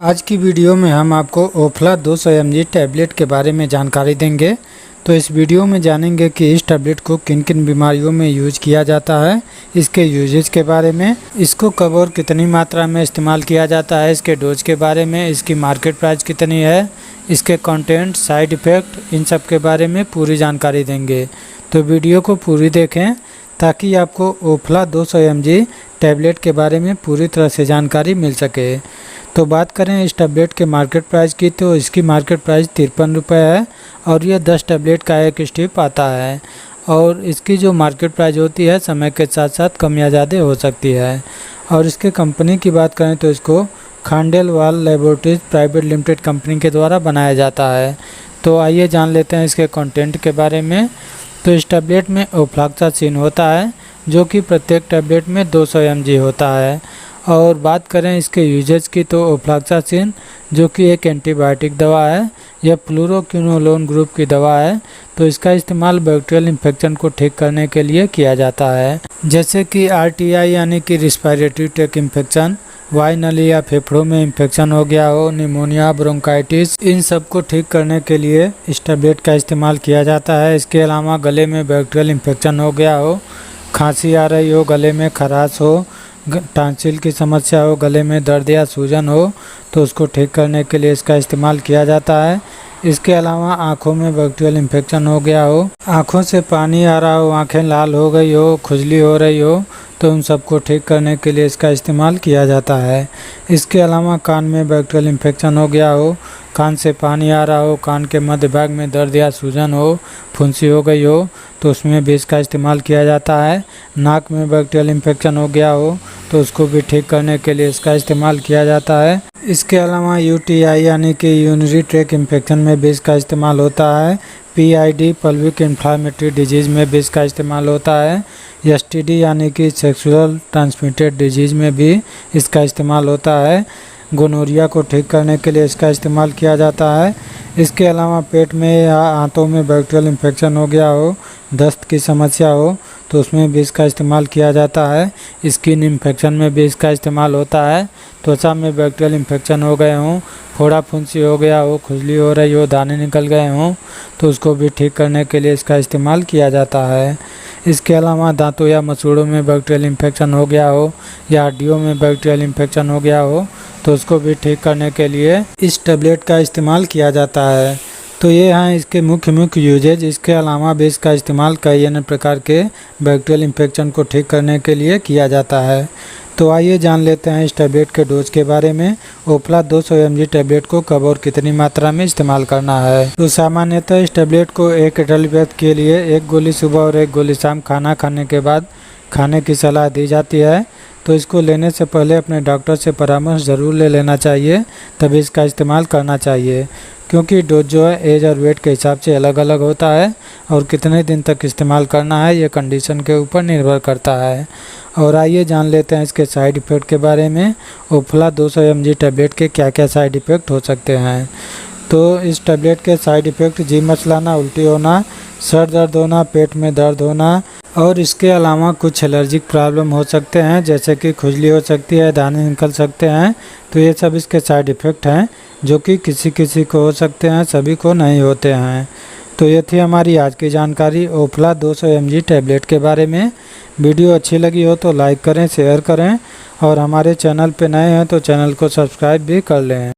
आज की वीडियो में हम आपको ओफ्ला 200 mg टैबलेट के बारे में जानकारी देंगे। तो इस वीडियो में जानेंगे कि इस टैबलेट को किन किन बीमारियों में यूज किया जाता है, इसके यूजेज के बारे में, इसको कब और कितनी मात्रा में इस्तेमाल किया जाता है, इसके डोज के बारे में, इसकी मार्केट प्राइस कितनी है, इसके कंटेंट, साइड इफ़ेक्ट, इन सब के बारे में पूरी जानकारी देंगे। तो वीडियो को पूरी देखें ताकि आपको ओफ्ला 200 mg टैबलेट के बारे में पूरी तरह से जानकारी मिल सके। तो बात करें इस टैबलेट के मार्केट प्राइस की, तो इसकी मार्केट प्राइस 53 रुपये है और यह 10 टैबलेट का एक स्ट्रिप आता है। और इसकी जो मार्केट प्राइस होती है समय के साथ साथ कम या ज़्यादा हो सकती है। और इसके कंपनी की बात करें तो इसको Khandelwal laboratories private limited company के द्वारा बनाया जाता है। तो आइए जान लेते हैं इसके कंटेंट के बारे में। तो इस टैबलेट में ओफ्लॉक्सासिन होता है जो कि प्रत्येक टैबलेट में 200 mg होता है। और बात करें इसके यूजेज की, तो ओफ्लॉक्सासिन जो कि एक एंटीबायोटिक दवा है, यह फ्लूरोक्विनोलोन ग्रुप की दवा है। तो इसका इस्तेमाल बैक्टीरियल इन्फेक्शन को ठीक करने के लिए किया जाता है, जैसे कि RTI यानी कि रिस्पायरेटरी ट्रैक्ट इन्फेक्शन, वायुनली या फेफड़ों में इन्फेक्शन हो गया हो, निमोनिया, ब्रोंकाइटिस, इन सब को ठीक करने के लिए इस टैबलेट का इस्तेमाल किया जाता है। इसके अलावा गले में बैक्टीरियल इन्फेक्शन हो गया हो, खांसी आ रही हो, गले में खराश हो, टॉन्सिल की समस्या हो, गले में दर्द या सूजन हो, तो उसको ठीक करने के लिए इसका इस्तेमाल किया जाता है। इसके अलावा आँखों में बैक्टीरियल इन्फेक्शन हो गया हो, आँखों से पानी आ रहा हो, आँखें लाल हो गई हो, खुजली हो रही हो, तो उन सबको ठीक करने के लिए इसका इस्तेमाल किया जाता है। इसके अलावा कान में बैक्टीरियल इन्फेक्शन हो गया हो, कान से पानी आ रहा हो, कान के मध्य भाग में दर्द या सूजन हो, फुंसी हो गई हो, तो उसमें भी इसका इस्तेमाल किया जाता है। नाक में बैक्टीरियल इन्फेक्शन हो गया हो तो उसको भी ठीक करने के लिए इसका इस्तेमाल किया जाता है। इसके अलावा UTI यानी कि यूरिनरी ट्रैक्ट इन्फेक्शन में भी इसका इस्तेमाल होता है। PID पल्विक इन्फ्लामेटरी डिजीज़ में भी इसका इस्तेमाल होता है। STD यानी कि सेक्सुअल ट्रांसमिटेड डिजीज़ में भी इसका इस्तेमाल होता है। गोनोरिया को ठीक करने के लिए इसका इस्तेमाल किया जाता है। इसके अलावा पेट में या आंतों में बैक्टीरियल इन्फेक्शन हो गया हो, दस्त की समस्या हो, तो उसमें भी इसका इस्तेमाल किया जाता है। स्किन इन्फेक्शन में भी इसका इस्तेमाल होता है। त्वचा में बैक्टीरियल इन्फेक्शन हो गए हों, फोड़ा फुंसी हो गया हो, खुजली हो रही हो, दाने निकल गए हों, तो उसको भी ठीक करने के लिए इसका इस्तेमाल किया जाता है। इसके अलावा दांतों या मसूड़ों में बैक्टीरियल इन्फेक्शन हो गया हो या हड्डियों में बैक्टीरियल इन्फेक्शन हो गया हो, तो उसको भी ठीक करने के लिए इस टैबलेट का इस्तेमाल किया जाता है। तो ये हैं इसके मुख्य यूजेज। इसके अलावा भी इसका इस्तेमाल कई अन्य प्रकार के बैक्टीरियल इन्फेक्शन को ठीक करने के लिए किया जाता है। तो आइए जान लेते हैं इस टैबलेट के डोज के बारे में। ओफ्ला 200 mg टैबलेट को कब और कितनी मात्रा में इस्तेमाल करना है। तो सामान्यतः इस टैबलेट को एक एडल्ट व्यक्ति के लिए 1 गोली सुबह और 1 गोली शाम खाना खाने के बाद खाने की सलाह दी जाती है। तो इसको लेने से पहले अपने डॉक्टर से परामर्श ज़रूर ले लेना चाहिए, तभी इसका इस्तेमाल करना चाहिए, क्योंकि डोज जो है एज और वेट के हिसाब से अलग अलग होता है और कितने दिन तक इस्तेमाल करना है ये कंडीशन के ऊपर निर्भर करता है। और आइए जान लेते हैं इसके साइड इफ़ेक्ट के बारे में। ओफ्ला 200 mg टैबलेट के क्या क्या साइड इफ़ेक्ट हो सकते हैं। तो इस टैबलेट के साइड इफ़ेक्ट जी मचलाना, उल्टी होना, सर दर्द होना, पेट में दर्द होना, और इसके अलावा कुछ एलर्जिक प्रॉब्लम हो सकते हैं, जैसे कि खुजली हो सकती है, दाने निकल सकते हैं। तो ये सब इसके साइड इफ़ेक्ट हैं जो कि किसी किसी को हो सकते हैं, सभी को नहीं होते हैं। तो ये थी हमारी आज की जानकारी ओफ्ला 200 mg टैबलेट के बारे में। वीडियो अच्छी लगी हो तो लाइक करें, शेयर करें, और हमारे चैनल पे नए हैं तो चैनल को सब्सक्राइब भी कर लें।